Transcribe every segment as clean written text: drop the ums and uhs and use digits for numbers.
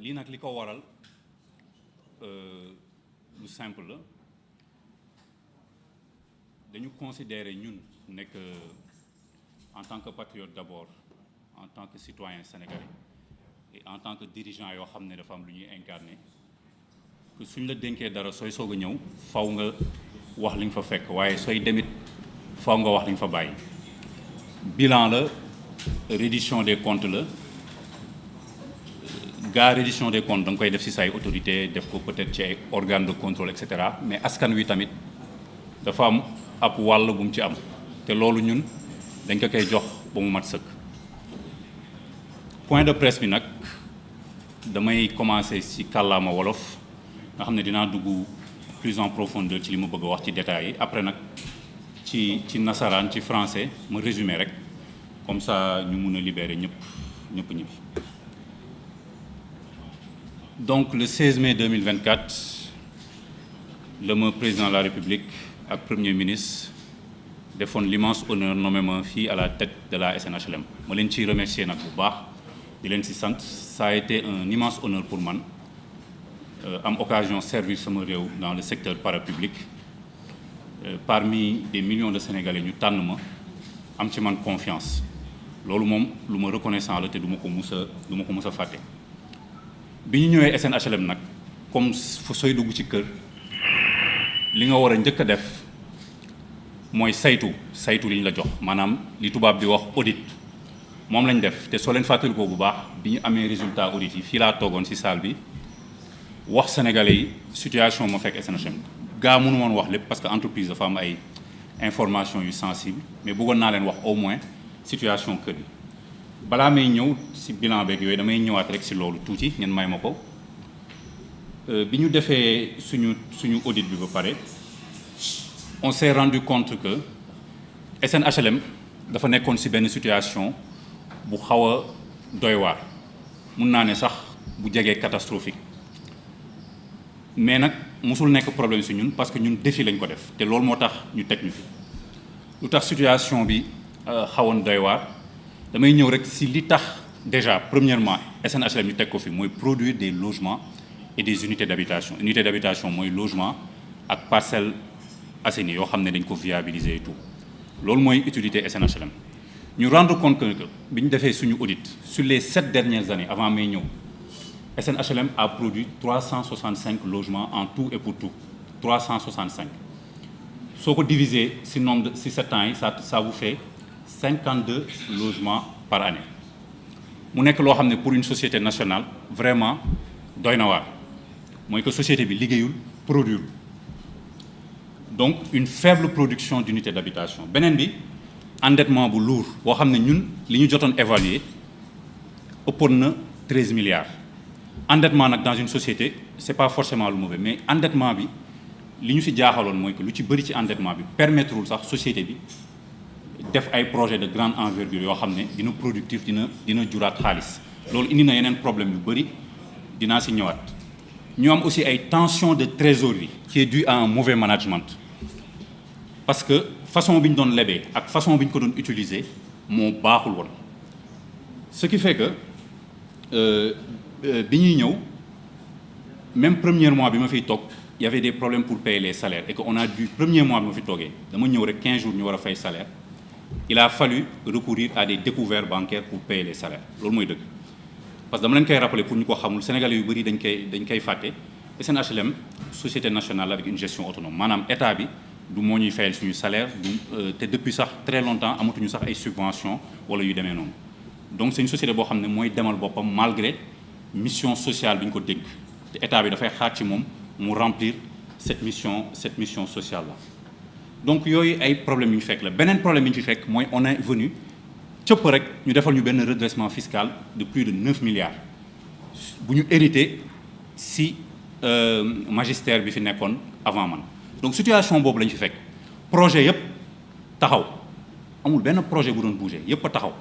lii nag li ko waral lu simple la dañu considérer ñun nekk en tant que patriote d'abord, en tant que citoyen sénégalais et en tant que dirigeant yoo xam ne dafa am lu ñuy incarner que suñ la dénkee dara sooy soog a ñëw faw nga wax li nga fa fekk waaye sooy demit faw nga wax li nga fa bàyyi. Bilan la reddition des comptes la reddition des comptes da nga koy def ci say autorité def ko peut-être ci ay organes de contrôle et cetera mais askan wi tamit dafa am ab wàll bu mu ci am te loolu ñun dañ ko koy jox ba mu mat sëkk. Point de presse bi nag damay commencer ci kàllaama wolof nga xam ne dinaa dugg plus en profondeur ci li ma bëgg a wax ci détails yi après nag ci nasaraan ci français ma résumé rek comme ça ñu mun a libérer ñëpp ñibbi. Donc le 16 mai 2024 le président de la République ak Premier ministre defoon l'immense honneur nommé ma fii à la tête de la SNHLM ma leen ciy remercier nag bu baax di leen ci sant. Ça a été un immense honneur pour man am occasion servir sama réew dans le secteur parapublic parmi des millions de Sénégalais ñu tànn ma am ci man confiance loolu moom lu ma reconnaissant la te du ma ko mus a fàtte. bi ñu ñëwee SNHLM nag comme fu sooy dugg ci kër li nga war a njëkk a def mooy saytu li ñu la jox maanaam li tubaab di wax audit moom lañ def te soo leen fàttalikoo bu baax bi ñu amee résultat audit yi fii laa toogoon ci salle bi wax sénégalais yi situation moo fekk SNHLM gaa mënu woon wax lépp parce que entreprise dafa am ay information yu sensible mais bëggoon naa leen wax au moins situation kër yi. balaa may ñëw ci bilan beeg yooyu damay ñëwaat rek ci loolu tuuti ngeen may ma ko bi ñu defee suñu audit bi ba pare on s'est rendu compte que SNHLM dafa nekkoon ci benn situation bu xaw a doy waar mun naa ne sax bu jegee catastrophique mais nag mosul nekk problème ci ñun parce que ñun défi lañ ko def te loolu moo tax ñu teg ñu fi. lu tax situation bi xawoon doy waar damay ñëw rek ci li tax déjà premièrement SNHLM ñu teg ko fi mooy produire des logements et des unités d'habitation. Unité d'habitation mooy logement ak parcelles assainies yoo xam ne dañ ko viabiliser et tout loolu mooy utilité SNHLM. ñu rendre compte que bi ñu defee suñu audit sur les 7 dernières années avant may ñëw SNHLM a produit 365 logements en tout et pour tout 365 soo ko diviser ci nombre de ci 7 ans yi ça vous fait 52 logements par année mu nekk loo xam ne pour une société nationale vraiment doy na waar mooy que société bi liggéeyul produire donc une faible production d'unités d'habitation. beneen bi endettement bu lourd boo xam ne ñun li ñu jotoon évaluer ëppoon na 13 milliards. endettement nag dans une société c'est pas forcément lu mauvais mais endettement bi li ñu ci jaaxaloon mooy que lu ci bëri ci endettement bi permettrewul sax société bi def ay projet de grande envergure yoo xam ne dina productif dina juraat xaalis loolu indi na yeneen problème yu bëri dinaa ci ñëwaat. ñu am aussi ay tension de trésorerie qui est due à un mauvais management parce que façon bi ñu doon lebee ak façon bi ñu ko doon utiliser moo baaxul woon ce qui fait que bi ñuy ñëw même premier mois bi ma fiy toog il y avait des problèmes pour payer les salaires et que on a dû premier mois bi ma fi toogee dama ñëw rek 15 jours ñu war a fay salaire il a fallu recourir à des découvertes bancaires pour payer les salaires loolu mooy dëgg parce que dama leen koy rappeler pour ñu ko xamul sénégalais yu bëri dañ koy fàtte SNHLM société nationale avec une gestion autonome maanaam état bi du moo ñuy fayal suñu salaire te depuis sax très longtemps amatuñu sax ay subventions wala yu demee noonu donc c'est une société boo xam ne mooy demal boppam malgré mission sociale bi ñu ko dénk te état bi dafay xaar ci moom mu remplir cette mission sociale là. donc yooyu ay problèmes yu ñu fekk la beneen problème yi ñu fi fekk mooy on est venu cëpp rek ñu defal ñu benn redressement fiscal de plus de 9 milliards bu ñu hérité ci magistère bi fi nekkoon avant man donc situation boobu la ñu fi fekk projet yëpp taxaw amul benn projet bu doon bouger yëpp a taxaw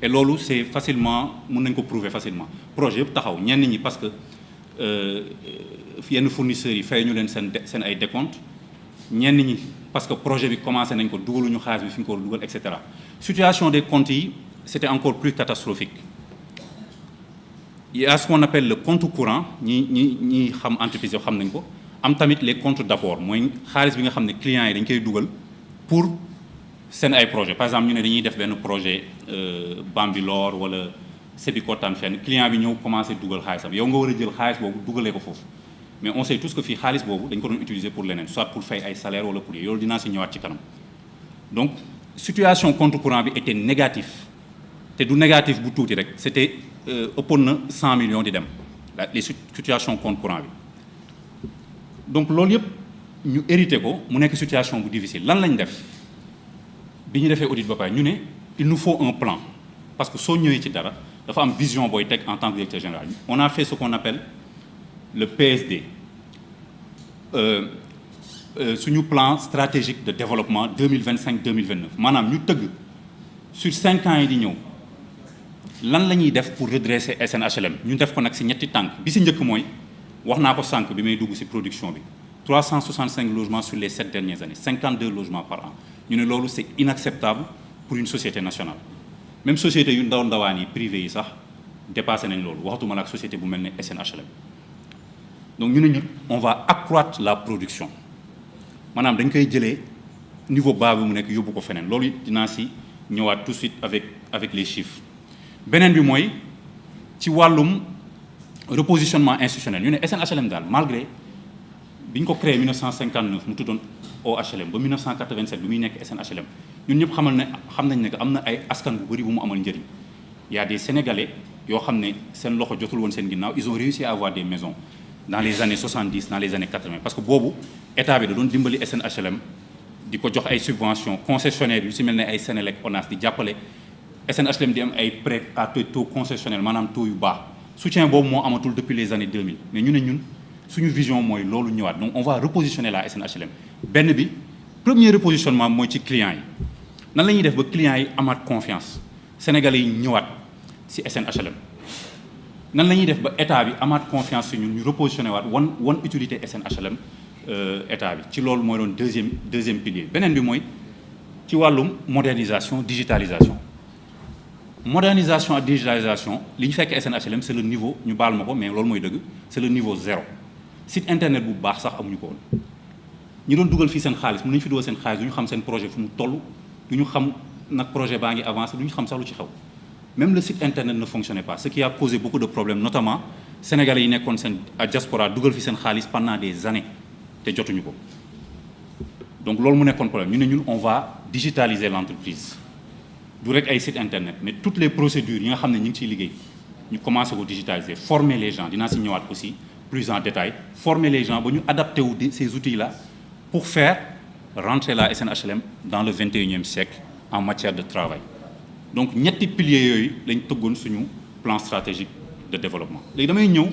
et loolu c'est facilement mën nañ ko prouver facilement projet yëpp taxaw ñenn ñi parce que yenn fournisseurs yi fay ñu leen seen ay décompte ñenn ñi parce que projet bi commencé nañ ko dugaluñu xaalis bi fi ñu ko war a dugal et cetera situation des comptes yi c'était encore plus catastrophique il y a ce qu'on appelle le compte courant ñi xam entreprise yoo xam nañ ko am tamit les comptes d'apport mooy xaalis bi nga xam ne clients yi dañ koy dugal pour seen ay projet par exemple ñu ne dañuy def benn projet Bambilor wala Sébikotane fenn client bi ñëw commencé dugal xaalisam yow nga war a jël xaalis boobu dugalee ko foofu mais on sait tous que fii xaalis boobu dañ ko doon utiliser pour leneen soit pour fay ay salaire wala pour yow dinaa si ñëwaat ci kanam donc situation compte courant bi était négatif te du négatif bu tuuti rek c'était ëppoon na 100 millions di dem les situations compte courant bi donc loolu yëpp ñu hérité ko mu nekk situation bu difficile lan lañ def bi ñu defee audit ba pare ñu ne il nous faut un plan parce que soo ñëwee ci dara dafa am vision booy teg en tant que directeur général on a fait ce qu'on appelle le PSD suñu plan stratégique de développement 2025-2029 maanaam ñu tëgg sur 5 ans yi di ñëw lan la ñuy def pour redresser SNHLM ñu def ko nag ci ñetti tànk bi ci njëkk mooy wax naa ko sànq bi may dugg ci production bi 365 logements sur les 7 dernières années 52 logements par an ñu ne loolu c'est inacceptable pour une société nationale même société yu ndaw ndawaan yi privé yi sax dépassé nañ loolu waxatuma la ak société bu mel ne SNHLM donc ñu ne ñu on va accroître la production maanaam dañ koy jëlee niveau bas bi mu nekk yóbbu ko feneen loolu dinaa ci ñëwaat tout de suite avec les chiffres beneen bi mooy ci wàllum repositionnement institutionnel ñu ne SNHLM daal malgré bi ñu ko créé 1959 mu tuddoon OHLM ba 1987 bi muy nekk SNHLM ñun ñëpp xam nañ ne que am na ay askan bu bëri bu mu amal njëriñ y a des Sénégalais yoo xam ne seen loxo jotul woon seen ginnaaw ils ont réussi à avoir des maisons dans les années 70 dans les années 80 parce que boobu état bi da doon dimbali SNHLM di ko jox ay subventions concessionnaires yu ci mel ne ay Sénélec ONAS di jàppale SNHLM di am ay prêts à taux concessionnaire maanaam taux yu baax soutien boobu moo amatul depuis les années 2000 mais ñu ne ñun suñu vision mooy loolu ñëwaat donc on va repositionner la SNHLM benn bi premier repositionnement mooy ci clients yi nan la ñuy def ba clients yi amaat confiance sénégalais yi ñëwaat ci SNHLM nan la ñuy def ba état bi amaat confiance ci ñun ñu repositionner waat wan utilité SNHLM état bi ci loolu mooy doon deuxième pilier beneen bi mooy ci wàllum modernisation digitalisation ak digitalisation li ñu fekk SNHLM c'est le niveau ñu baal ma ko mais loolu mooy dëgg c'est le niveau 0 site internet bu baax sax amuñu ko woon ñi doon dugal fii seen xaalis mën nañu fi dugal seen xaalis du ñu xam seen projet fu mu toll du ñu xam nag projet baa ngi avancé du ñu xam sax lu ci xew même le site internet ne fonctionnait pas ce qui a causé beaucoup de problèmes notamment sénégalais yi nekkoon seen diaspora dugal fi seen xaalis pendant des années te jotuñu ko donc loolu mu nekkoon problème ñu ne ñun on va digitaliser l'entreprise du rek ay site internet mais toutes les procédures yi nga xam ne ñu ngi ciy liggéey ñu commencé ko digitaliser former les gens dinaa si ñëwaat aussi plus en détail former les gens ba ñu adapté wu ces outils là pour faire rentrer la SNHLM dans le 21e siècle en matière de travail donc ñetti piliers yooyu lañ tëggoon suñu plan stratégique de développement léegi damay ñëw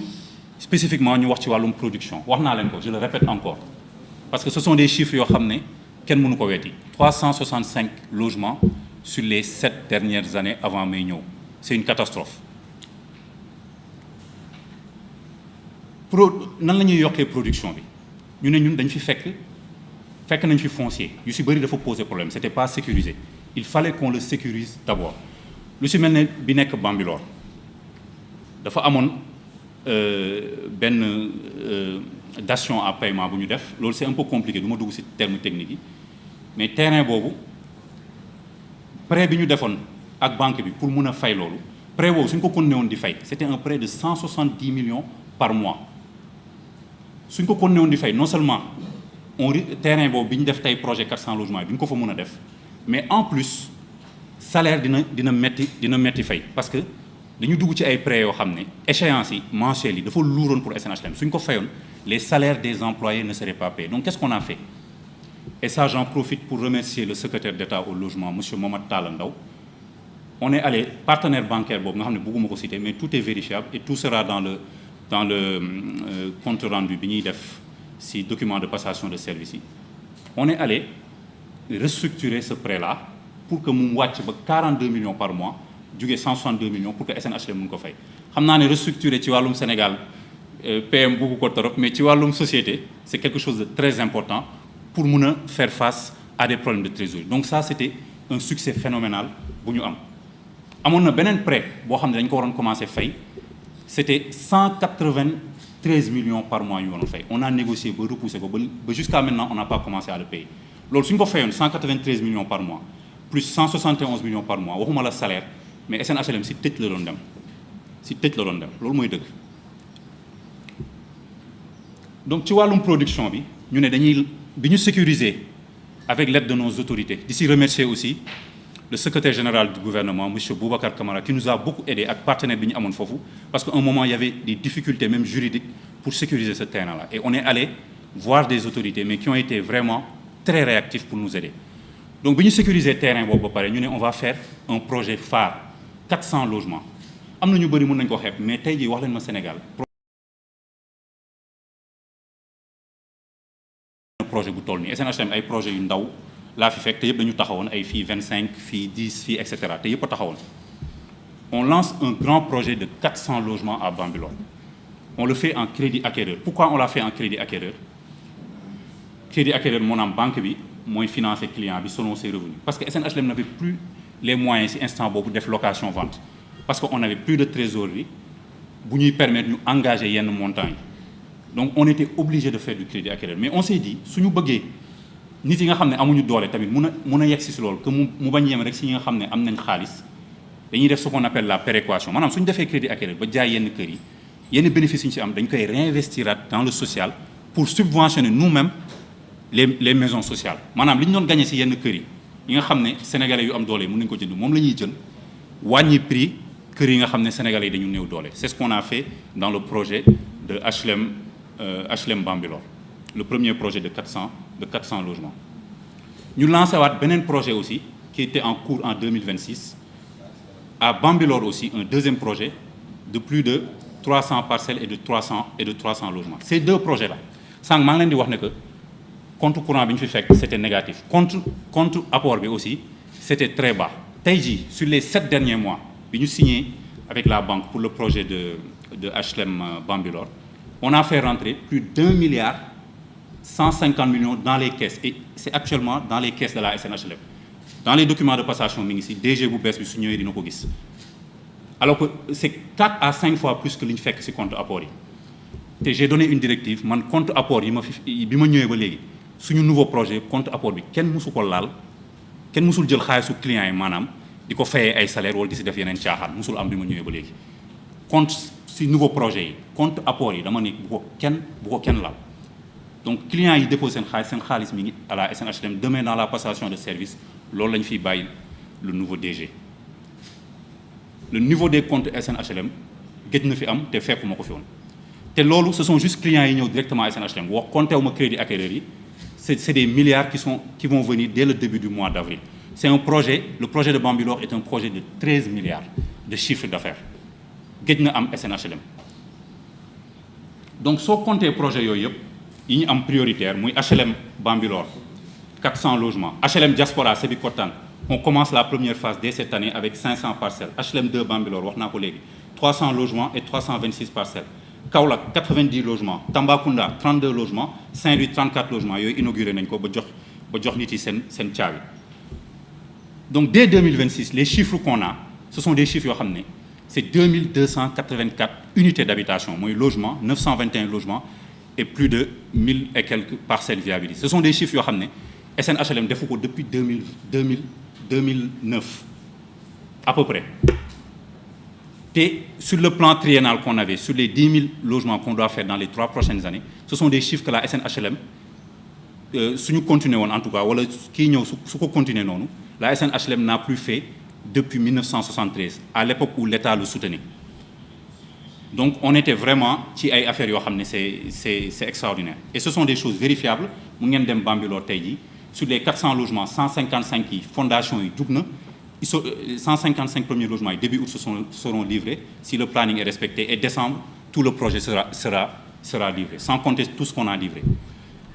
spécifiquement ñu wax ci wàllum production wax naa leen ko je le répète encore parce que ce sont des chiffres yoo xam ne kenn mënu ko weeti 365 logements sur les 7 dernières années avant may ñëw c'est une catastrophe nan la ñuy yokkee production bi ñu ne ñun dañ fi fekk nañ fi foncier yu si bëri dafa poser problème c'était pas sécurisé il fallait qu'on le sécurise d'abord lu si mel ne bi nekk Bambilor dafa amoon benn dation à paiement bu ñu def loolu c'est un peu compliqué du ma dugg ci terme technique yi mais terrain boobu prêt bi ñu defoon ak banque bi pour mun a fay loolu prêt boobu suñ ko continué woon di fay c'était un prêt de 170 millions par mois suñ ko continué woon di fay non seulement terrain boobu bi ñu def tey projet 400 logements yi du ñu ko fa mun a def mais en plus salaire dina metti fay parce que dañu dugg ci ay prêts yoo xam ne échéances yi mensuelles yi dafa luuroon pour SNHLM suñ ko fayoon les salaires des employés ne seraient pas payés donc qu'est-ce qu'on a fait et ça j'en profite pour remercier le secrétaire d'État au logement monsieur Momad Talla Ndaw on est allé partenaire bancaire boobu nga xam ne bëgguma ko citer mais tout est vérifiable et tout sera dans le compte rendu bi ñuy def ci document de passation de service yi on est allé restructurer ce prêt-là pour que mu wàcc ba 42 millions par mois jógee 162 millions pour que SNHLM mun ko fay xam naa ne restructurer ci wàllum Sénégal PM bëggu ko torop mais ci wàllum société c'est quelque chose de très important pour mun a faire face à des problèmes de trésorerie donc ça c'était un succès phénoménal bu ñu amoon na beneen prêt boo xam ne dañ ko waroon commencer fay c'était 193 millions par mois ñu waroon fay. On a négocié ba repoussé ko ba jusqu'à maintenant on n'a pas commencé à le payer loolu suñu ko fayoon 193 millions par mois plus 171 millions par mois waxuma la salaire mais SNHLM si tëj la doon dem si tëj la doon dem loolu mooy dëgg. Donc ci wàllum production bi ñu ne bi ñu sécuriser avec l'aide de nos autorités. D'ici remercier aussi le secrétaire général du gouvernement, M. Boubacar Camara, qui nous a beaucoup aidé avec partenaire bi ñu amoon foofu parce qu'à un moment il y avait des difficultés même juridiques pour sécuriser ce terrain-là. Et on est allé voir des autorités mais qui ont été vraiment très réactifs pour nous aider. Donc bi ñu sécuriser terrain boobu ba pare ñu ne on va faire un projet phare 400 logements am na ñu bëri mën nañu ko xeeb mais tey jii wax leen ma Sénégal. projet bu toll nii SNHLM ay projet yu ndaw laa fi fekk te yëpp dañu taxawoon ay fii 25 fii 10 fii et cetera te yëpp a taxawoon. On lance un grand projet de 400 logements à Bambilor. On le fait en crédit acquéreur. Pourquoi on l'a fait en crédit acquéreur? Crédit acquéreur maanaam banque bi mooy financer client bi selon ses revenus parce que SNHLM n'avait plus les moyens ci instant boobu def location vente parce que on avait plus de trésorerie bu ñuy permettre ñu engager yenn montants yi. Donc on était obligé de faire du crédit acquéreur mais on s'est dit suñu bëggee nit yi nga xam ne amuñu doole tamit mun a yegg si loolu que mu bañ yem rek si ñi nga xam ne am nañ xaalis dañuy def ce qu'on appelle la péréquation maanaam suñu defee crédit acquéreur ba jaay yenn kër yi yenn bénéfices yi ñu si am dañ koy réinvestiraat dans le social pour subventionner nous-mêmes les maisons sociales maanaam li ñu doon gagné si yenn kër yi nga xam ne sénégalais yu am doole yi mën nañu ko jënd moom la ñuy jël wàññi prix kër yi nga xam ne sénégalais yi dañu néew doole. C'est ce qu'on a fait dans le projet de HLM Bambilor, le premier projet de 400 logements. Nous lançons un projet aussi qui était en cours en 2026. À Bambilor aussi, un deuxième projet de plus de 300 parcelles et de 300 logements. Ces deux projets-là, sans que je vous que compte courant c'était négatif. Compte apport aussi, c'était très bas. Taïji, sur les 7 derniers mois, nous avons signé avec la banque pour le projet de HLM Bambilor. On a fait rentrer plus d'1 milliard 150 millions dans les caisses et c'est actuellement dans les caisses de la SNHLM. Dans les documents de passation mi ngi si DG bu bees bi su ñëwee dina ko gis alors que c'est 4 à 5 fois plus que li ñu fekk si compte apport yi te j'ai donné une directive man compte apport yi bi ma ñëwee ba léegi suñu nouveau projet compte apport bi kenn mësu ko laal kenn mësul jël xaalisu clients yi maanaam di ko fayee ay salaire wala di si def yeneen caaxaan mësul am bi ma ñëwee ba léegi compte si nouveau projet yi compte apport yi dama ne bu ko kenn laal donc clients yi déposé seen xaalis mi ngi à la SNHLM demain dans la passation de service loolu la ñu fiy bàyyi le nouveau DG. Le niveau des comptes SNHLM gëj na fi am te fekkuma ko fi woon te loolu ce sont juste clients yi ñëw directement à SNHLM wax compté wu ma crédit acquéreur yi c'est des milliards qui vont venir dès le début du mois d'avril. C'est un projet, le projet de Bambilor est un projet de 13 milliards de chiffre d'affaires gëj na am SNHLM. Donc soo compté projet yooyu yëpp yi ñu am prioritaire muy HLM Bambilor 400 logements, HLM Diaspora Sébikotane on commence la première phase dès cette année avec 500 parcelles, HLM 2 Bambilor wax naa ko léegi 300 logements et 326 parcelles, Kaolack 90 logements, Tambacounda 32 logements, Saint-Louis 34 logements yooyu inauguré nañ ko ba jox nit yi seen caabi. Donc dès 2026 les chiffres qu'on a ce sont des chiffres yoo xam ne c'est 2284 unités d'habitation mooy logement 921 logements et plus de 1000 et quelques parcelles viabilisées. Ce sont des chiffres yoo xam ne SNHLM defu ko depuis 2009 à peu près. Et sur le plan triennal qu'on avait, sur les 10 000 logements qu'on doit faire dans les 3 prochaines années, ce sont des chiffres que la SNHLM, si nous continuons en tout cas, ou si nous continuons, la SNHLM n'a plus fait depuis 1973, à l'époque où l'État le soutenait. Donc on était vraiment ci ay affaires yoo xam ne c'est extraordinaire. Et ce sont des choses vérifiables. Mu ngeen dem Bambilor tey jii sur les 400 logements 155 yi fondation yi jug na 155 premiers logements yi début août seront livrés si le planning est respecté et décembre tout le projet sera livré sans compter tout ce qu'on a livré.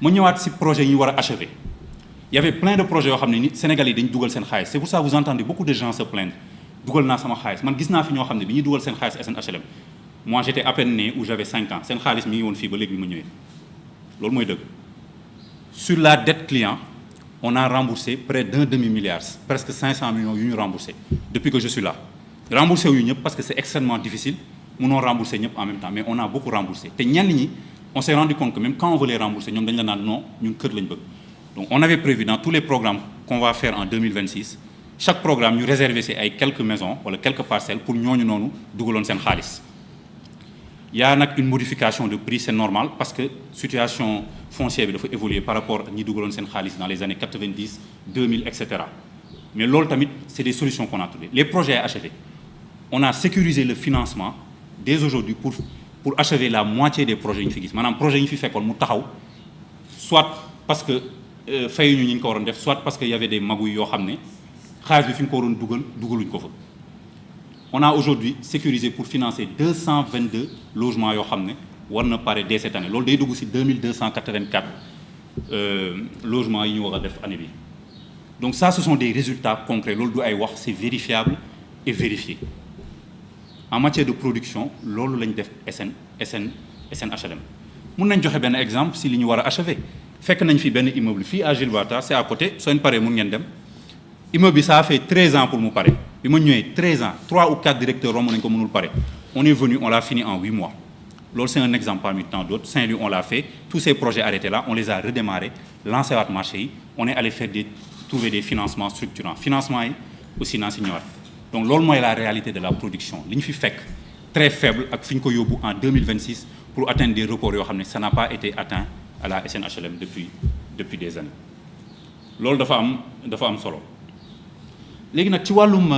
ma ñëwaat si projet yi ñu war a achever. Il y avait plein de projets yoo xam ne nit Sénégalais yi dañu dugal seen xaalis c'est pour ça vous entendez beaucoup de gens se plaindre dugal naa sama xaalis man gis naa fi ñoo xam ne bi ñuy dugal seen xaalis SNHLM moi j'étais à peine né où j'avais 5 ans seen xaalis mi ngi woon fii ba léegi bi ma ñëwee loolu mooy dëgg. Sur la dette client on a remboursé près d'un demi-milliard presque 500 millions yu ñu remboursé depuis que je suis là remboursé wu ñu ñëpp parce que c'est extrêmement difficile mënoo rembourser ñëpp en même temps mais on a beaucoup remboursé te ñenn ñi on s'est rendu compte que même quand on veut les rembourser ñoom dañ la naan non ñun kër lañ bëgg. Donc on avait prévu dans tous les programmes qu'on va faire en 2026 chaque programme ñu réserver ci ay quelques maisons wala quelques parcelles pour ñooñu noonu dugaloon seen xaalis. Il y a nag une modification de prix, c'est normal parce que situation foncière bi dafa évoluer par rapport ak ñi dugaloon seen xaalis dans les années 90 2000 etc. Mais loolu tamit c'est des solutions qu'on a trouvées. Les projets achevés, on a sécurisé le financement dès aujourd'hui pour achever la moitié des projets yi ñu fi gis maanaam projet yi ñu fi fekkoon mu taxaw soit parce que fayuñu ñi ñu ko waroon def soit parce que y avait des magouilles yoo xam ne xaalis bi fi ñu ko waroon dugaluñ ko fa. On a aujourd'hui sécurisé pour financer 222 logements yoo xam ne war na pare dès cette année loolu day dugg ci 2284 logements yi ñu war a def année bi. Donc ça ce sont des résultats concrets loolu du ay wax c'est vérifiable et vérifié. En matière de production loolu lañ def SNHLM mun nañ joxe benn exemple si li ñu war a achever fekk nañ fi benn immeuble fii à Jules Bata c'est à côté soo leen paree mun ngeen dem immeuble bi ça a fait 13 ans pour mu pare bi ma ñëwee 13 ans 3 ou 4 directeurs romb nañ ko mënul pare on est venu on l'a fini en 8 mois loolu c'est un exemple parmi tant d'autres Saint-Louis on l'a fait tous ces projets arrêtés là on les a redémarrés lancé waat marché yi on est allé faire trouver des financements structurants financement yi aussi naa si ñëwaat. Donc loolu mooy la réalité de la production li ñu fi fekk très faible ak fi ñu ko yóbbu en 2026 pour atteindre des records yoo xam ne ça n'a pas été atteint à la SNHLM depuis des années loolu dafa am solo. léegi nag ci wàllum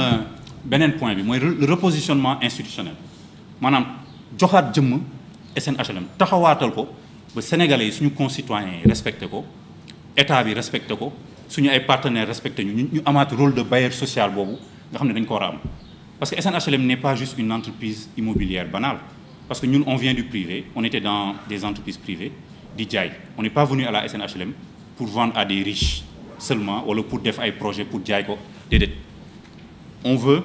beneen point bi mooy le repositionnement institutionnel maanaam joxaat jëmm SNHLM taxawaatal ko ba sénégalais yi suñu concitoyens yi respecté ko état bi respecté ko suñu ay partenaires respecté ñu amaat rôle de bailleur social boobu. nga xam ne dañ ko war a am parce que SNHLM n'est pas juste une entreprise immobilière banale parce que ñun on vient du privé on était dans des entreprises privées di jaay on n'est pas venu à la SNHLM pour vendre à des riches seulement wala pour def ay projets pour jaay ko déedéet on veut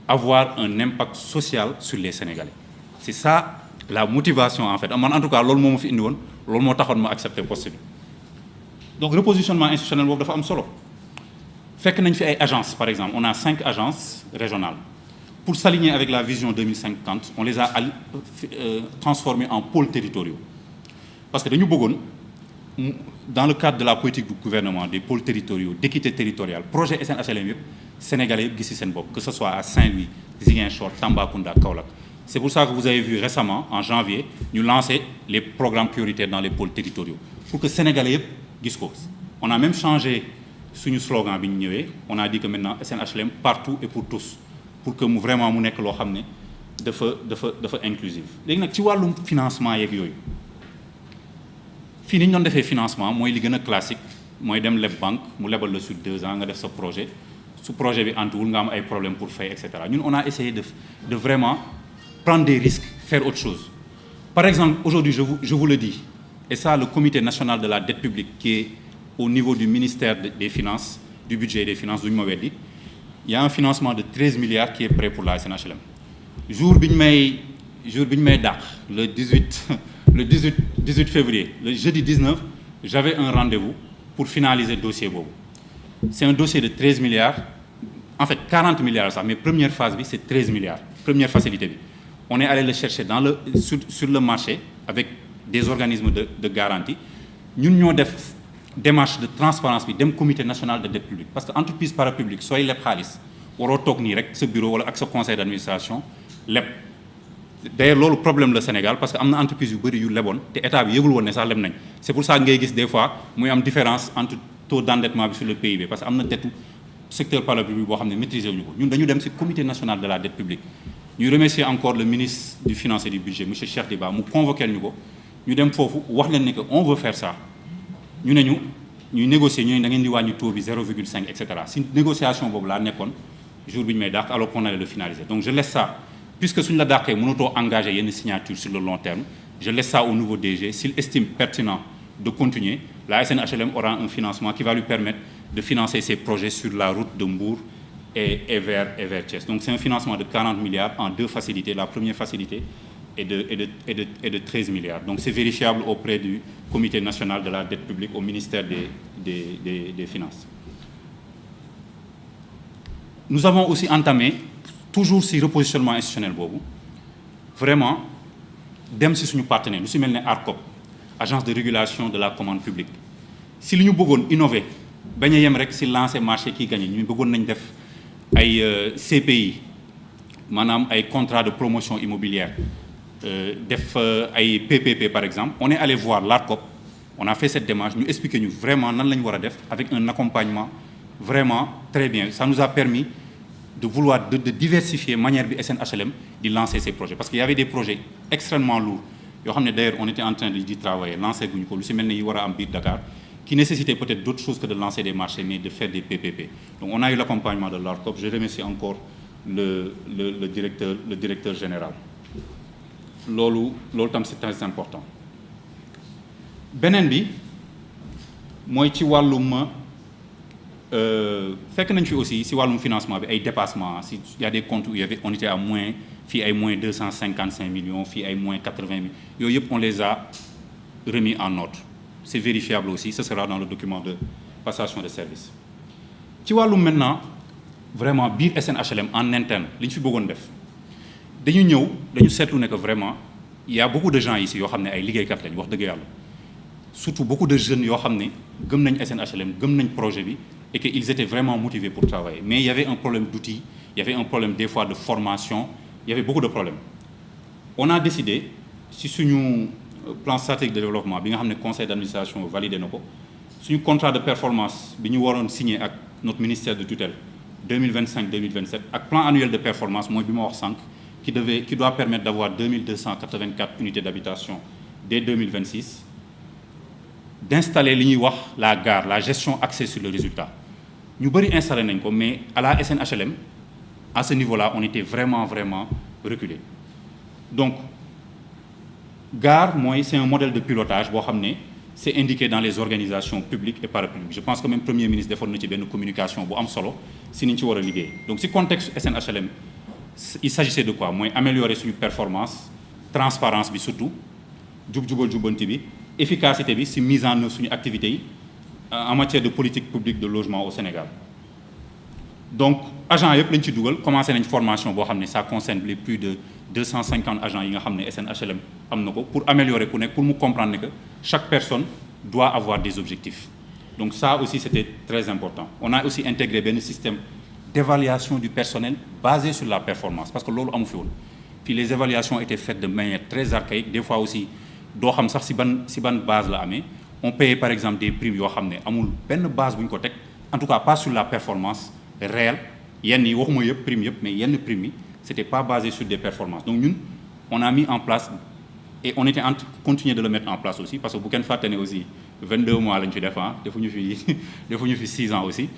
avoir un impact social sur les Sénégalais c'est ça la motivation en fait man en tout cas loolu moo ma fi indi woon loolu moo taxoon ma accepter poste bi donc repositionnement institutionnel boobu dafa am solo. fekk nañ fi ay agences par exemple on a 5 agences régionales pour s'aligner avec la vision 2050 on les a transformées en pôles territoriaux parce que dañu bëggoon dans le cadre de la politique du gouvernement des pôles territoriaux d'équité territoriale projet SNHLM yëpp sénégalais yëpp gis ci seen bopp que ce soit à Saint-Louis Ziguinchor Tambacounda Kaolack c'est pour ça que vous avez vu récemment en janvier ñu lancer les programmes prioritaires dans les pôles territoriaux pour que sénégalais yëpp gis ko on a même changé suñu slogan bi ñu ñëwee on a dit que maintenant SNHLM partout et pour tous pour que mu vraiment mu nekk loo xam ne dafa inclusif léegi nag ci wàllum financement yeeg yooyu fii ni ñu doon defee financement mooy li gën a classique mooy dem leb banque mu lebal la sur 2 ans nga def sa projet su projet bi antuwul nga am ay problème pour fay et cetera ñun on a essayé de vraiment prendre des risques faire autre chose par exemple aujourd'hui je vous le dis et ça le comité national de la dette publique qui est au niveau du ministère des Finances, du budget et des Finances, il y a un financement de 13 milliards qui est prêt pour la SNHLM. Jour bi ñu may dàq le 18 février, le jeudi 19, j'avais un rendez-vous pour finaliser le dossier boobu. C'est un dossier de 13 milliards, en fait 40 milliards sax, mais première phase bi c'est 13 milliards, première facilité bi. On est allé le chercher sur le marché avec des organismes de garantie. Ñun ñoo def démarche de transparence bi dem comité national de dette publique parce que entreprise parapublique sooy leb xaalis waroo toog nii rek sa bureau wala ak sa conseil d'administration leb d'ailleurs loolu problème le Sénégal parce que am na entreprise yu bëri yu leboon te état bi yëgul woon ne sax leb nañ c'est pour ça ngay gis des fois muy am différence entre taux d'endettement bi sur le PIB parce que am na dettu secteur parapublic boo xam ne maîtriser wuñu ko ñun dañu dem ci comité national de la dette publique ñuy remercier encore le ministre du finance et du budget monsieur Cheikh Diba mu convoqué ñu ko ñu dem foofu wax leen ne que on veut faire ça ñu ne ñuy négocier ñu ne da ngeen di wàññi taux bi 0,5 et cetera si négociation boobu laa nekkoon jour bi ñu may dàq alors qu'on allait le finaliser donc je laisse ça puisque suñu la dàqee mënatoo engagé yenn signature sur le long terme je laisse ça au nouveau DG s'il estime pertinent de continuer la SNHLM aura un financement qui va lui permettre de financer ses projets sur la route de Mbour et vers Thiès donc c'est un financement de 40 milliards en 2 facilités la première facilité est de 13 milliards. Donc c'est vérifiable auprès du Comité national de la dette publique au ministère des Finances. Nous avons aussi entamé, toujours si repositionnement institutionnel boobu, vraiment dem ci suñu partenaire lu ci mel ne ARCOP agence de régulation de la commande publique si li ñu bëggoon innover bañ a yem rek ci lancer marché kii gagné ñu bëggoon nañ def ay CPI maanaam ay contrat de promotion immobilière def ay PPP par exemple. On est allé voir l'ARCOP, on a fait cette démarche ñu expliquer ñu vraiment nan la ñu war a def avec un accompagnement vraiment très bien. Ça nous a permis de vouloir de diversifier manière bi SNHLM di lancer ces projets parce qu'il y avait des projets extrêmement lourds yoo xam ne d'ailleurs on était en train de travailler lancer guñu ko lu ci mel ne yi war a am biir Dakar qui nécessitait peut-être d'autres choses que de lancer des marchés mais de faire des PPP. Donc on a eu l'accompagnement de l'ARCOP. Je remercie encore le directeur général. loolu tam c'est très important. beneen bi mooy ci wàllum fekk nañ fi aussi ci wàllum financement bi ay dépassement si y a des comptes où on était à moins fii ay moins 255 millions fii ay moins 80 millions yooyu yëpp on les a remis en ordre. C'est vérifiable aussi, ce sera dans le document de passation de service. ci wàllum maintenant vraiment biir SNHLM en interne li ñu fi bëggoon def dañu seetlu ne que vraiment il y a beaucoup de gens ici yoo xam ne ay liggéeykat lañ wax dëgg yàlla surtout beaucoup de jeunes yoo xam ne gëm nañ SNHLM gëm nañ projet bi et que ils étaient vraiment motivés pour travailler mais il y avait un problème d'outils, il y avait un problème des fois de formation, il y avait beaucoup de problèmes. On a décidé si suñu plan stratégique de développement bi nga xam ne conseil d'administration validé na ko suñu contrat de performance bi ñu waroon signé ak notre ministère de tutelle 2025-2027 ak plan annuel de performance mooy bi ma wax sànq qui doit permettre d'avoir 2284 unités d'habitation dès 2026 d'installer li ñuy wax la gare la gestion axée sur le résultat ñu bëri installé nañ ko mais à la SNHLM à ce niveau-là on était vraiment reculé. Donc gare mooy c'est un modèle de pilotage boo xam ne c'est indiqué dans les organisations publiques et parapubliques. Je pense que même Premier ministre defoon na ci benn communication bu am solo si niñ ci war a liggéey. Donc si contexte SNHLM il s'agissait de quoi mooy améliorer suñu performance transparence bi surtout jub-jubal jubbanti bi efficacité bi si mise en œuvre suñu activités yi en matière de politique publique de logement au Sénégal. Donc agents yëpp lañ ci dugal commencé nañ formation boo xam ne ça concerne les plus de 250 agents yi nga xam ne SNHLM am na ko pour améliorer ku nekk pour mu comprendre que chaque personne doit avoir des objectifs. Donc ça aussi c'était très important. On a aussi intégré benn système d'évaluation du personnel basé sur la performance parce que loolu amu fi woon. Puis les évaluations étaient faites de manière très archaïque des fois aussi doo xam sax si ban base la amee. On payait par exemple des primes yoo xam ne amul benn base bu ñu ko teg en tout cas pas sur la performance réelle yenn yi waxuma yëpp prime yëpp mais yenn primes yi c'était pas basé sur des performances. Donc ñun on a mis en place et on était en train de continuer de le mettre en place aussi parce que bu kenn fàtte ne aussi 22 mois lañ fi def defuñu fi 6 ans aussi.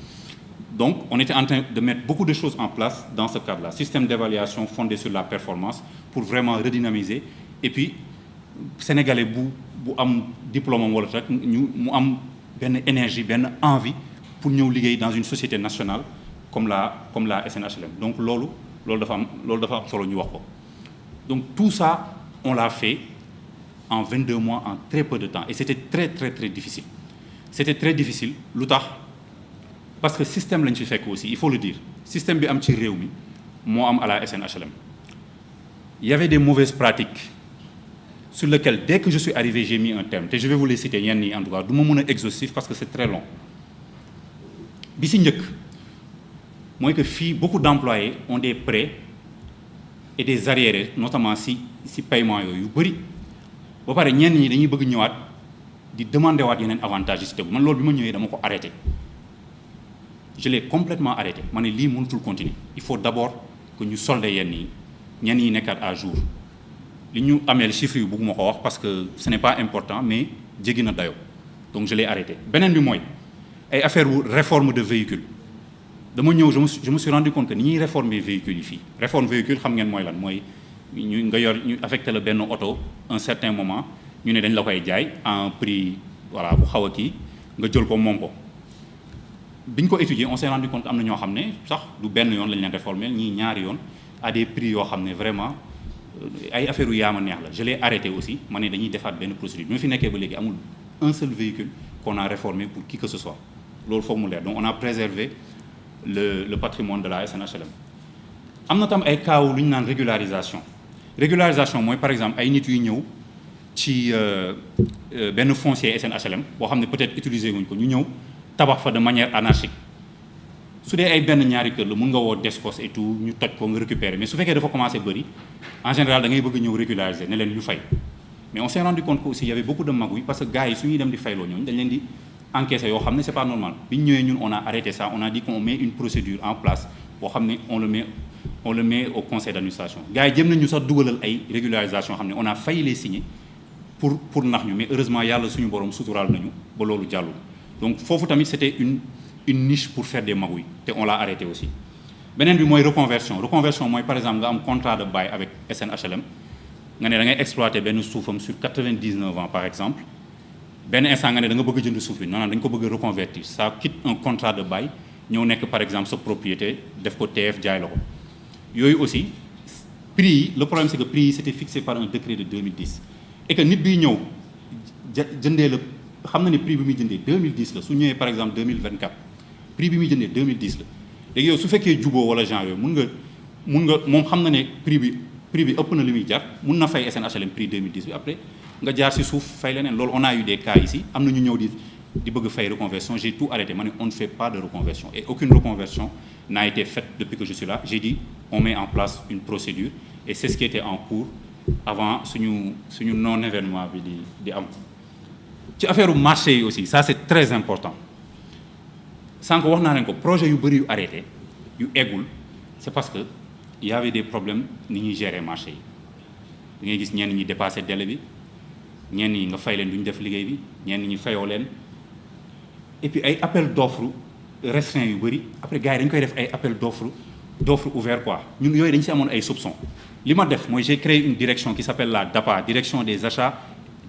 Donc on était en train de mettre beaucoup de choses en place dans ce cadre-là, système d'évaluation fondé sur la performance pour vraiment redynamiser et puis sénégalais bu am diplôme am wala rek mu am benn énergie benn envie pour ñëw liggéey dans une société nationale comme la SNHLM. Donc loolu dafa am solo ñu wax ko. Donc tout ça on l'a fait en 22 mois en très peu de temps et c'était très difficile. C'était très difficile lu tax parce que système lañ fi fekk aussi il faut le dire système bi am ci réew mi moo am à la SNHLM. Il y avait des mauvaises pratiques sur lesquelles dès que je suis arrivé j'ai mis un terme te je vais vous les citer yenn yi en tout cas du ma mën a exhaustif parce que c'est très long. Bi si njëkk mooy que fii beaucoup d'employés ont des prêts et des arriérés notamment si paiement yooyu yu bëri ba pare ñenn ñi dañuy bëgg ñëwaat di demander waat yeneen avantages yi si tegu man loolu bi ma ñëwee dama ko arrêté. Je l'ai complètement arrêté ma ne lii mënutul continuer il faut d'abord que ñu solde yenn yi ñenn yi nekkaat à jour li ñu ameel chiffres yu bëgguma ko wax parce que ce n'est pas important mais jéggi na dayoo donc je l'ai arrêté. Beneen bi mooy ay affaire wu réforme de véhicule dama ñëw je me suis rendu compte que ni ñuy réformer véhicules yi fii réforme véhicule xam ngeen mooy lan mooy ñu affecté la benn oto un certain moment ñu ne dañ la koy jaay à un prix voilà bu xaw a kii nga jël ko moom ko. bi ñu ko étudier on s'est rendu compte am na ñoo xam ne sax du benn yoon lañ leen réformer ñii ñaari yoon à des prix yoo xam ne vraiment ay affaire yu yaama neex la je l'ai arrêté aussi ma ne dañuy defaat benn procédure bi ma fi nekkee ba léegi amul un seul véhicule qu'on a réformé pour qui que ce soit loolu foog mu leer donc on a préservé le patrimoine de la SNHLM. Am na tam ay cas lu ñu naan régularisation régularisation mooy par exemple ay nit yu ñëw ci benn foncier SNHLM boo xam ne peut-être utiliser wuñ ko ñu ñëw tabax fa de manière anarchique su dee ay benn ñaari kër la mun nga woo DSCOS et tout ñu toj ko nga récupérer mais su fekkee dafa commencé bëri en général da ngay bëgg ñëw régulariser ne leen ñu fay mais on s'est rendu compte que aussi il y avait beaucoup de magouilles parce que gars yi su ñuy dem di fayloo ñooñu dañ leen di encaisser yoo xam ne c'est pas normal bi ñu ñëwee ñun on a arrêté ça on a dit qu'on met une procédure en place boo xam ne on le met au conseil d'administration gars yi jëm nañu sax dugalal ay régularisation xam ne on a failli les signer pour nax ñu mais heureusement yàlla suñu borom suturaal nañu ba loolu jàllul donc foofu tamit c'était une niche pour faire des magouilles te on l'a arrêté aussi beneen bi mooy reconversion mooy par exemple nga am contrat de bail avec SNHLM nga ne da ngay exploiter benn suufam sur 99 ans par exemple benn instant nga ne da nga bëgg jënd suuf bi non dañ ko bëgg reconvertir ça quitte un contrat de bail ñëw nekk par exemple sa propriété def ko TF jaay la ko yooyu aussi prix yi le problème c'est que prix yi c'était fixé par un décret de 2010 et que nit biy ñëw jëndee la xam na ne prix bi muy jëndee 2010 la su ñëwee par exemple 2024 prix bi muy jëndee 2010 la léegi yow su fekkee juboo wala genre yooyu mun nga moom xam na ne prix bi ëpp na li muy jar mun na fay SNHLM prix 2010 bi après nga jaar ci suuf fay leneen loolu on a eu des cas ici am na ñu ñëw di bëgg fay reconversion j'ai tout arrêté ma ne on ne fait pas de reconversion et aucune reconversion n'a été faite depuis que je suis là j'ai dit on met en place une procédure et c'est ce qui était en cours avant suñu non événement bi di am ci affaire marché yi aussi ça c'est très important sànq wax naa leen ko projet yu bëri yu arrêté yu eggul c'est parce que il y avait des problèmes ni ñuy gérer marché yi da ngay gis ñenn ñi dépasser délai bi ñenn ñi nga fay leen du ñu def liggéey bi ñenn ñi fayoo leen et puis ay appel d'offre restreint yu bëri après gars yi dañu koy def ay appel d'offre ouvert quoi ñun yooyu dañu si amoon ay soupçons li ma def mooy j'ai créé une direction qui s'appelle la DAPA direction des achats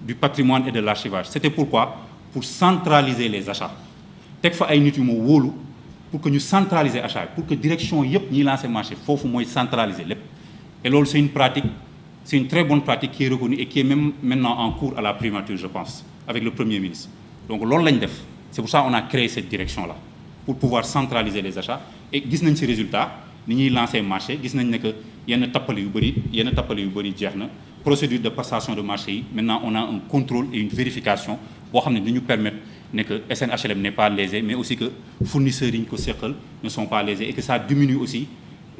du patrimoine et de l'archivage c'était pourquoi pour centraliser les achats teg fa ay nit yu ma wóolu pour que ñu centraliser achat pour que direction yëpp ñiy lancer marché foofu mooy centraliser lépp et loolu c'est une très bonne pratique qui est reconnue et qui est même maintenant en cours à la primature je pense avec le Premier ministre donc loolu lañ def c'est pour ça on a créé cette direction là pour pouvoir centraliser les achats et gis nañ ci résultat ni ñuy lancer marché gis nañ ne que yenn tappale yu bëri jeex na procédure de passation de marché yi maintenant on a un contrôle et une vérification boo xam ne dañu permettre ne que SNHLM n'est pas lésé mais aussi que fournisseurs yi ñu ko seqal ne sont pas lésés et que ça diminue aussi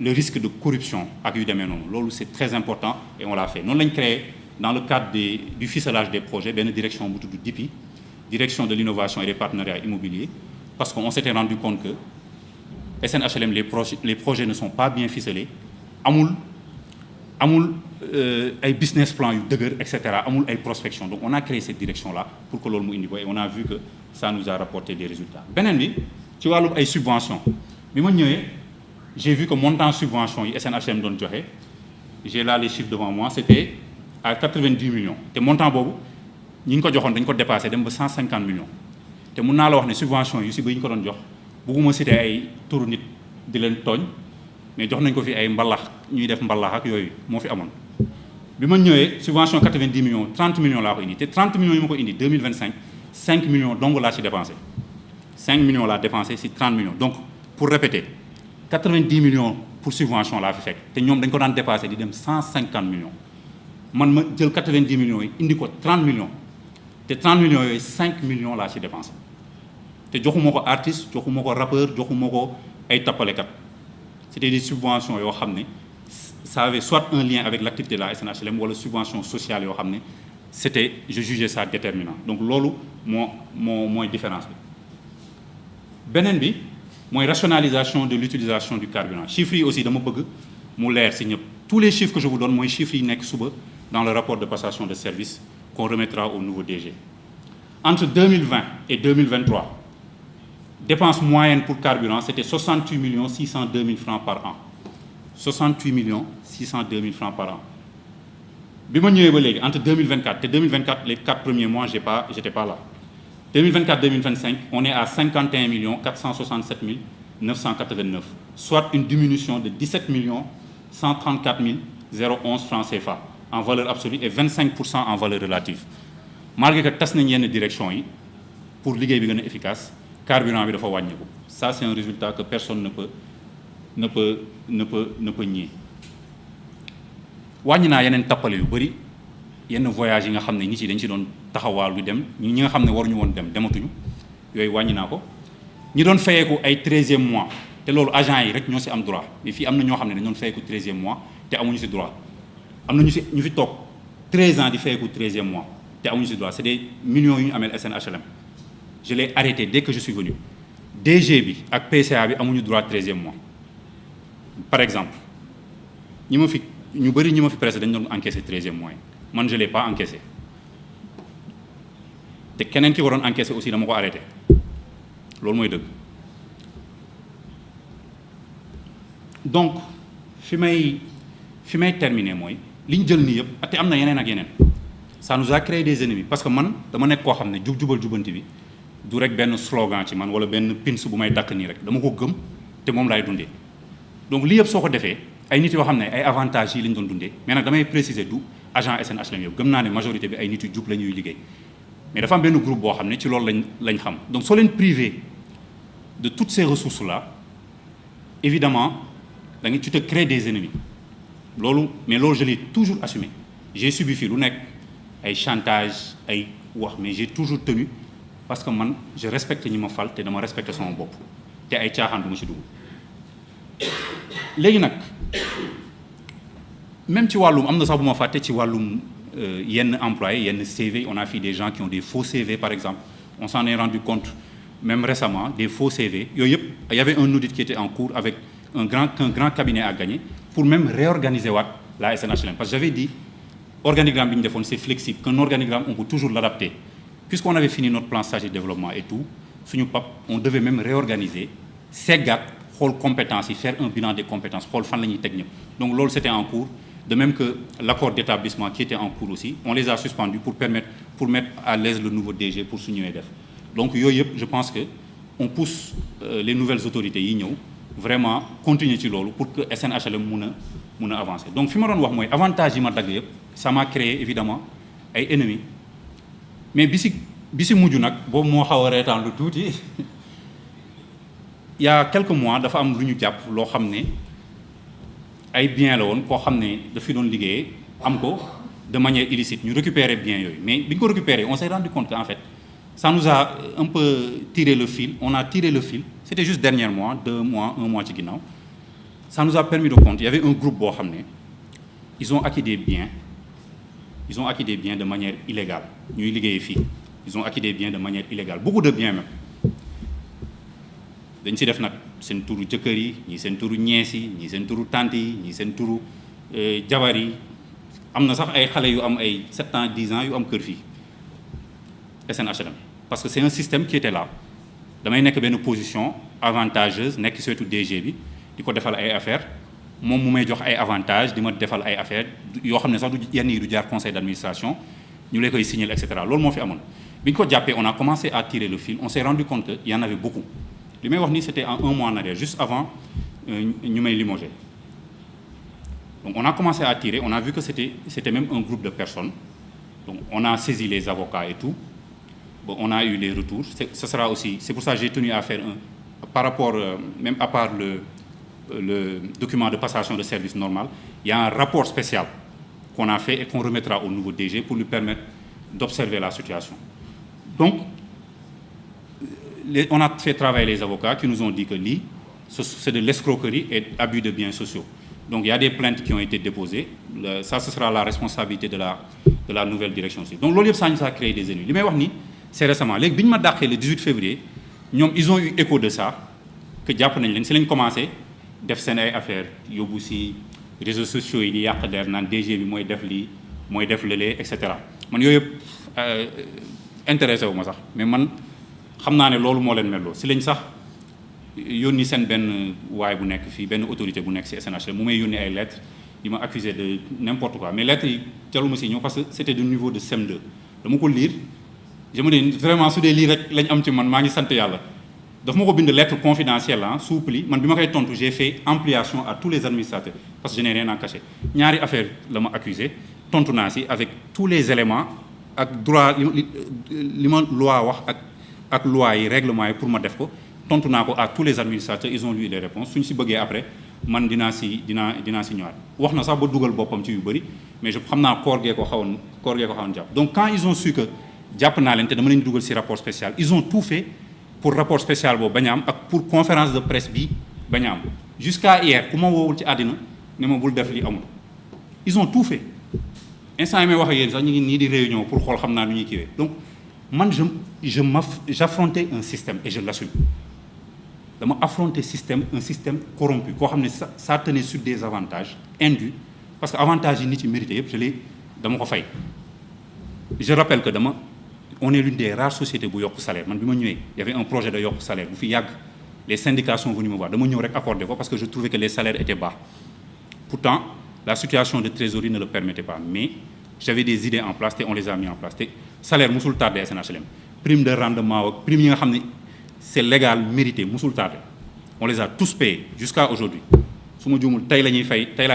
le risque de corruption ak yu demee noonu loolu c'est très important et on l'a fait noonu lañ créé dans le cadre du ficelage des projets benn direction bu tudd DIPI direction de l'innovation et des partenariats immobiliers parce qu'on s'était rendu compte que SNHLM les projets ne sont pas bien ficelés amul ay business plan yu dëgër et cetera amul ay prospection donc on a créé cette direction là pour que loolu mu indi ko et on a vu que ça nous a rapporté des résultats beneen bi ci wàllum ay subventions bi ma ñëwee j'ai vu que montant subvention yi SNHLM doon joxe j'ai là les chiffres devant moi c'était à 90 millions te montant boobu ñi ñu ko joxoon dañu ko dépassé dem ba 150 millions te mun naa la wax ne subvention yu si ba ñu ko doon jox bugguma citer ay turu nit di leen tooñ mais jox nañ ko fi ay mbalax ñuy def mbalax ak yooyu moo fi amoon bi ma ñëwee subvention 90 millions 30 millions laa ko indi te 30 millions yi ma ko indi 2025 5 millions dong laa ci dépensé 5 millions laa dépensé ci 30 millions donc pour répéter 90 millions pour subvention laa fi fekk te ñoom dañ ko daan dépassé di dem 150 millions man ma jël 90 millions yi indi ko 30 millions te 30 millions yooyu 5 millions laa ci dépensé te joxuma ko artiste joxuma ko rappeur joxuma ko ay tappalekat c'était des subventions yoo xam ne ça avait soit un lien avec l'activité de la SNHLM wala subvention sociale yoo xam ne c'était je jugeais ça déterminant donc loolu mooy différence bi beneen bi mooy rationalisation de l'utilisation du carburant chiffres yi aussi dama bëgg mu leer ci ñëpp tous les chiffres que je vous donne mooy chiffres yi nekk suba dans le rapport de passation de service qu'on remettra au nouveau DG entre 2020 et 2023 dépense moyenne pour carburant c'était 68 602 000 francs par an 68 602 000 francs par an bi ma ñëwee ba léegi entre 2024 te 2024 les 4 premiers mois j'étais pas là 2024-2025 on est à 51 467 989 soit une diminution de 17 134 011 francs CFA en valeur absolue et 25% en valeur relative malgré que tas nañ yenn direction yi pour liggéey bi gën a efficace carburant bi dafa wàññeeku ça c'est un résultat que personne ne peut nier wàññi naa yeneen tappale yu bëri yenn voyage yi nga xam ne nit yi dañ ci doon taxawaal du dem ñi nga xam ne waruñu woon dem dematuñu yooyu wàññi naa ko ñi doon fayeeku ay 13e mois te loolu agent yi rek ñoo si am droit mais fii am na ñoo xam ne dañu doon fayeeku 13e mois te amuñu si droit am na ñu fi toog 13 ans di fayeeku 13e mois te amuñu si droit c'est des millions yu ñu ameel SNHLM je l'ai arrêté dès que je suis venu DG bi ak PCA bi amuñu droit 13e mois par exemple ñu bëri ñi ma fi pressé dañu doon encaissé 13e mois man je l'ai pas encaissé te keneen ki waroon encaissé aussi dama ko arrêté loolu mooy dëgg donc fi may terminer mooy li ñu jël nii yëpp te am na yeneen ak yeneen ça nous a créé des ennemis parce que man dama nekk koo xam ne jub-jubal jubanti bi du rek benn slogan ci man wala benn pins bu may takk nii rek dama ko gëm te moom laay dundee donc lii yëpp soo ko defee ay nit yoo xam ne ay avantages yi la ñu doon dundee mais nag damay préciser du agent SNHLM yëpp gëm naa ne majorité bi ay nit yu jub la ñuy liggéey mais dafa am benn groupe boo xam ne ci loolu lañ xam donc soo leen privé de toutes ces ressources là évidemment tu te crées des ennemis mais loolu je l'ai toujours assumé j'ai subi fii lu nekk ay chantage ay wax mais j'ai toujours tenu parce que man je respecte ñi ma fal te dama respecte sama bopp te ay caaxaan du ma ci dugg léegi nag même ci wàllum am na sax bu ma fàtte ci wàllum yenn employés yenn CV on a vu des gens qui ont des faux CV par exemple on s'en est rendu compte même récemment des faux CV yooyu yëpp il y avait un audit qui était en cours avec qu'un grand cabinet a gagné pour même réorganiser waat la SNHLM parce que j'avais dit organigramme bi ñu defoon c'est flexible qu'un organigramme on peut toujours l'adapter puisqu'on avait fini notre plan stratégique de développement et tout suñu PAP on devait même réorganiser seggaat xool compétences yi faire un bilan des compétences xool fan la ñuy teg ñëpp donc loolu c'était en cours de même que l'accord d'établissement qui était en cours aussi on les a suspendus pour mettre à l'aise le nouveau DG pour su ñëwee def donc yooyu yëpp je pense que on pousse les nouvelles autorités yi ñëw vraiment continuer ci loolu pour que SNHLM mun a avancer donc fi ma doon wax mooy avantage yi ma dagg yëpp ça m'a créé évidemment ay ennemis mais bi si mujj nag boobu moo xaw a reetaan lu tuuti il y a quelques mois dafa am lu ñu jàpp loo xam ne ay bien la woon koo xam ne dafi doon liggéeyee am ko de manière illicite ñu récupérer bien yooyu mais bi ñu ko récupérer on s'est rendu compte qu'en fait ça nous a un peu tiré le fil on a tiré le fil c'était juste dernier mois 2 mois 1 mois ci ginnaaw ça nous a permis de compte il y avait un groupe boo xam ne ils ont acquis des biens de manière illégale ñuy liggéeyee fii ils ont acquis des biens de manière illégale beaucoup de biens même dañ ci def nag seen turu jëkkër yi ñii seen turu ñees yi ñii seen turu tante yi ñii seen turu jabar yi am na sax ay xale yu am ay 7 ans 10 ans yu am kër fii SNHLM parce que c'est un système qui était là damay nekk benn position avantageuse nekk surtout DG bi di ko defal ay affaires moom mu may jox ay avantages di ma defal ay affaires yoo xam ne sax du yenn yi du jaar conseil d'administration ñu lay koy signaler et cetera loolu moo fi amoon bi ñu ko jàppee on a commencé à tirer le fil on s'est rendu compte que y en avait beaucoup li may wax nii c'était en 1 mois en arrière juste avant ñu may limoger donc on a commencé à tirer on a vu que c'était même un groupe de personnes donc on a saisi les avocats et tout bon on a eu les retours ce sera aussi c'est pour ça que j'ai tenu à faire par rapport même à part le document de passation de service normal il y a un rapport spécial qu'on a fait et qu'on remettra au nouveau DG pour lui permettre d'observer la situation donc on a fait travailler les avocats qui nous ont dit que lii c'est de l'escroquerie et abus de biens sociaux donc il y a des plaintes qui ont été déposées ça ce sera la responsabilité de la nouvelle direction aussi donc loolu yëpp ça nous a créé des ennuis li may wax ni c'est récemment léegi bi ñu ma dàqee le 18 février ñoom ils ont eu écho de ça que jàpp nañ leen si lañ commencé def seen ay affaires yóbbu si réseaux sociaux yi di yàq der naan DG bi mooy def lii mooy def lëlee et cetera man yooyu yëpp intéressé wu ma sax mais man xam naa ne loolu moo leen melloo si lañ sax yónni seen benn waay bu nekk fii benn autorité bu nekk si SNHLM mu may yónni ay lettres di ma accusé de n'importe quoi mais lettres yi jaruma si ñëw parce que c'était du niveau de CM2 dama ko lire je me dis vraiment su dee lii rek lañ am ci man maa ngi sant yàlla daf ma ko bind lettre confidentielle sous pli man bi ma koy tontu j'ai fait ampliation à tous les administrateurs parce que je n'ai rien à cacher ñaari affaire la ma accusé tontu naa si avec tous les éléments ak droit li ma loi wax ak loi yi règlement yi pour ma def ko tontu naa ko à tous les administrateurs ils ont lu les réponses suñu si bëggee après man dinaa si ñëwaat wax na sax ba dugal boppam ci yu bëri mais je xam naa koor gee ko xawoon jàpp. Donc quand ils ont su que jàpp naa leen te dama leen dugal si rapport spécial ils ont tout fait pour rapport spécial boobu bañ a am ak pour conférence de presse bi bañ a am jusqu'à hier ku ma woowul ci àddina ne ma bul def li amul ils ont tout fait instant yi may wax ak yéen sax ñu ngi nii di réunion pour xool xam naa nu ñuy kiiwee. Donc man j'affrontais un système et je l'assume dama affronter un système corrompu koo xam ne ça tenait sur des avantages indus parce que avantages yi nit yi mérité yëpp dama ko fay. Je rappelle que on est l'une des rares sociétés bu yokk salaire man bi ma ñëwee y avait un projet de yokk salaire bu fi yàgg les syndicats sont venus me voir dama ñëw rek accordé ko parce que je trouvais que les salaires étaient bas. Pourtant la situation de trésorerie ne le permettait pas mais j'avais des idées en place te on les a mis en place te salaire musul tardé SNHLM prime de rendement ak prime yi nga xam ne c'est légal mérité musul tardé on les a tous payés jusqu'à aujourd'hui su ma juumul tey laay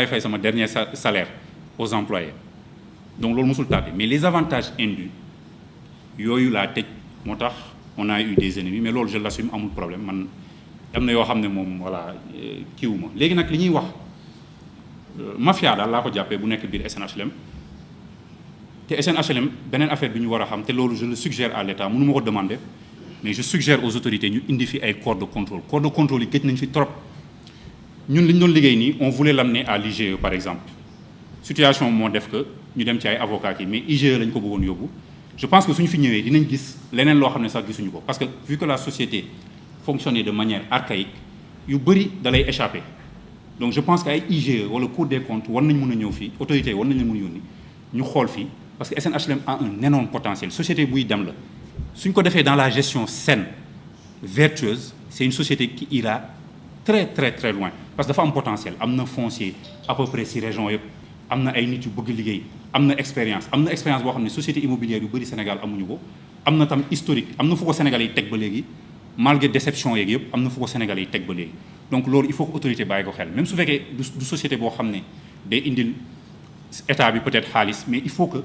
fay sama dernier salaire aux employés donc loolu musul tardé mais les avantages indus yooyu laa tëj moo tax on a eu des ennemis mais loolu je l'assume amul problème man am na yoo xam ne moom voilà kiiwuma léegi nag li ñuy wax mafia daal laa ko jàppee bu nekk biir SNHLM te SNHLM beneen affaire bi ñu war a xam te loolu je le suggère à l'État mënu ma ko demander mais je suggère aux autorités ñu indi fi ay corps de contrôle yi gëj nañ fi trop ñun li ñu doon liggéey nii on voulait l'amener à l'IGE par exemple situation moo def que ñu dem ci ay avocats yi mais IGE lañ ko bëggoon yóbbu je pense que suñu fi ñëwee dinañ gis leneen loo xam ne sax gisuñu ko parce que vu que la société fonctionnait de manière archaïque yu bëri da lay échapper donc je pense que ay IGE wala Cour des comptes war nañ mën a ñëw fii autorités yi war nañ leen mën a yónni ñu xool fii parce que SNHLM a un énorme potentiel société buy dem la suñ ko defee dans la gestion saine vertueuse c'est une société qui ira très très très loin parce que dafa am potentiel am na foncier à peu près si région yëpp am na ay nit yu bëgg liggéey am na expérience boo xam ne société immobilière yu bëri Sénégal amuñu ko am na tam historique am na fu ko Sénégal yi teg ba léegi malgré déception yeeg yëpp am na fu ko Sénégal yi teg ba léegi donc loolu il faut que autorité bàyyi ko xel même su fekkee du société boo xam ne day indil état bi peut-être xaalis mais il faut que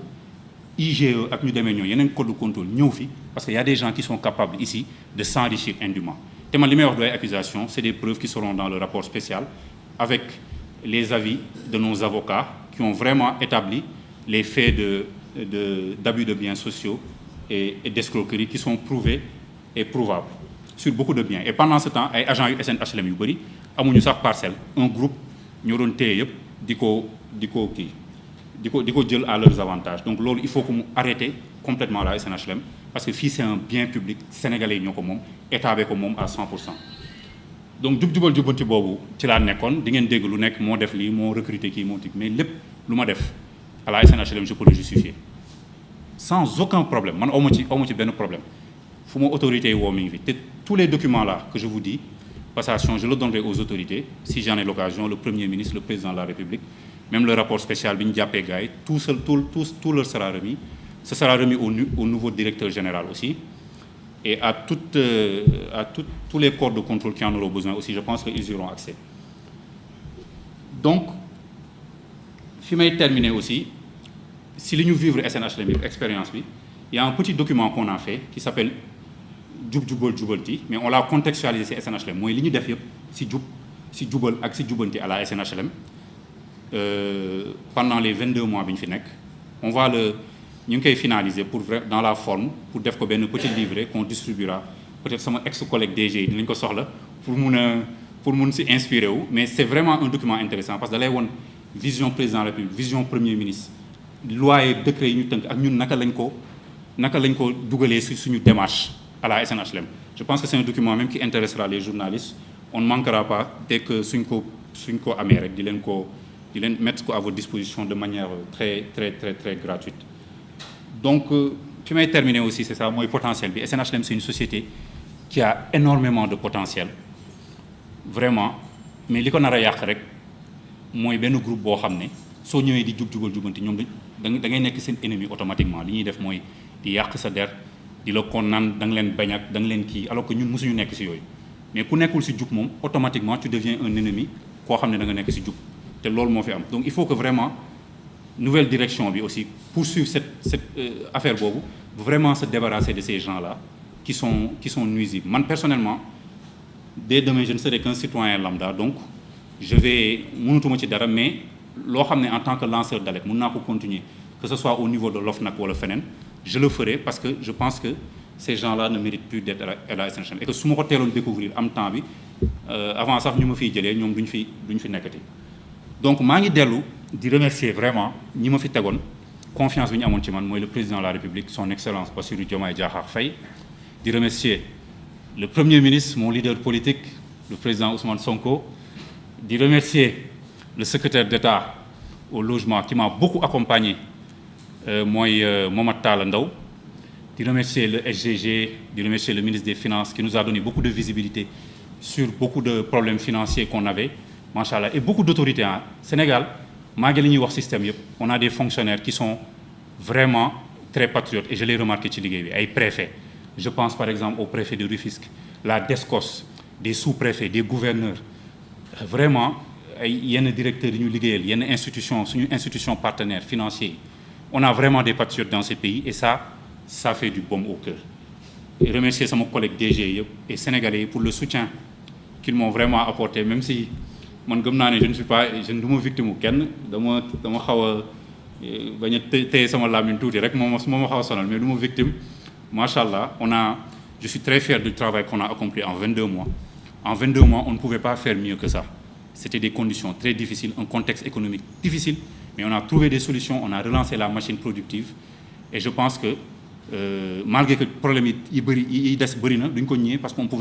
IGE ak ñu demee ñoo yeneen code de contrôle ñëw fi parce que y a des gens qui sont capables ici de s'enrichir indûment te man li may wax du ay accusations c'est des preuves qui seront dans le rapport spécial avec les avis de nos avocats qui ont vraiment établi les faits d'abus de biens sociaux et d'escroquerie qui sont prouvés et prouvables sur beaucoup de biens et pendant ce temps ay agents yu SNHLM yu bëri amuñu sax parcelle un groupe ñoo doon téye yëpp di ko jël à leurs avantages donc loolu il faut que mu arrêter complètement la SNHLM parce que fii c'est un bien public sénégalais yi ñoo ko moom état bee ko moom à 100%. donc jub-jubal jubbanti boobu ci laa nekkoon di ngeen dégg lu nekk moo def lii moo recruter kii moo tig mais lépp lu ma def à la SNHLM je peux le justifier sans aucun problème man awma ci benn problème fu ma autorités yi woo mi ngi fi te tous les documents là que je vous dis passation je le donnerai aux autorités si j'en ai l'occasion le premier ministre le président de la République même le rapport spécial bi ñu jàppee gars yi tout leur sera remis ce sera remis au nouveau directeur général aussi et à tous les corps de contrôle qui en auront besoin aussi je pense qu'ils y auront accès donc fi may terminer aussi si li ñu vivre SNHLM bi expérience bi il y a un petit document qu'on a fait qui s'appelle jub-jubal jubanti mais on l'a contextualisé ci SNHLM mooy li ñu def yëpp ci jubal ak ci jubanti à la SNHLM pendant les 22 mois bi ñu fi nekk on va ñu ngi koy finaliser pour dans la forme pour def ko benn petit livret qu'on distribuera peut-être sama ex-collègue DG dinañ ko soxla pour mun ci inspirer wu mais c'est vraiment un document intéressant parce que da lay won vision président de la République vision premier ministre loi et décret yi ñu tënk ak ñun naka lañ ko dugalee ci suñu démarche à la SNHLM je pense que c'est un document même qui intéressera les journalistes on ne manquera pas dès que suñ ko amee rek di leen mettre ko à votre disposition de manière très très très très gratuite donc fi may terminer aussi c'est ça mooy potentiel bi SNHLM c'est une société qui a énormément de potentiel vraiment mais li ko nar a yàq rek mooy benn groupe boo xam ne soo ñëwee di jub-jubal jubanti ñoom da ngay nekk seen ennemi automatiquement li ñuy def mooy di yàq sa der di la kon naan da nga leen bañ ak da nga leen kii alors que ñun mosuñu nekk ci yooyu mais ku nekkul ci jub moom automatiquement tu deviens un ennemi koo xam ne da nga nekk ci jub te loolu moo fi am donc il faut que vraiment nouvelle direction bi aussi poursuivre cette affaire boobu vraiment se débarrasser de ces gens-là qui sont nuisibles man personnellement dès demain je ne serai qu'un citoyen lambda donc je vais mënatuma ci dara, mais loo xam ne en tant que lanceur d'alerte mën naa ko continuer, que ce soit au niveau de l'OFNAC wala feneen, je le ferai parce que je pense que ces gens-là ne méritent plus d'être à la SNHLM et que su ma ko teeloon découvrir am temps bi avant sax ñu ma fiy jëlee ñoom duñ fi nekkati. Donc maa ngi dellu di remercier vraiment ñi ma fi tegoon confiance bi ñu amoon ci man, mooy le président de la République, son excellence Bassirou Diomaye Diakhar Faye, di remercier le premier ministre, mon leader politique, le président Ousmane Sonko, di remercier le secrétaire d'État au logement qui m'a beaucoup accompagné, mooy Momad Talla Ndaw, di remercier le SGG, di remercier le ministre des Finances qui nous a donné beaucoup de visibilité sur beaucoup de problèmes financiers qu'on avait, machallah, et beaucoup d'autorités. Sénégal, maa ngi li ñuy wax système yëpp, on a des fonctionnaires qui sont vraiment très patriotes et je l'ai remarqué ci liggéey bi, ay préfets. Je pense par exemple au préfet de Rufisque, la DSCOS, des sous-préfets, des gouverneurs. Vraiment ay yenn directeurs yi ñu liggéeyal, yenn institutions, suñu institutions partenaires financiers. On a vraiment des patriotes dans ces pays et ça fait du baume au cœur. Et remercier sama collègue DG yëpp et sénégalais pour le soutien qu'ils m'ont vraiment apporté, même si man gëm naa ne je ne du ma victime kenn, dama xaw a bañ a téye sama làmmiñ tuuti rek moo ma xaw a sonal, mais du ma victime. Machallah, je suis très fier du travail qu'on a accompli en 22 mois. En 22 mois, on ne pouvait pas faire mieux que ça. C'était des conditions très difficiles, un contexte économique difficile, mais on a trouvé des solutions, on a relancé la machine productive et je pense que malgré que problème yi des bëri na duñ ko ñëwee parce qu'on pouvait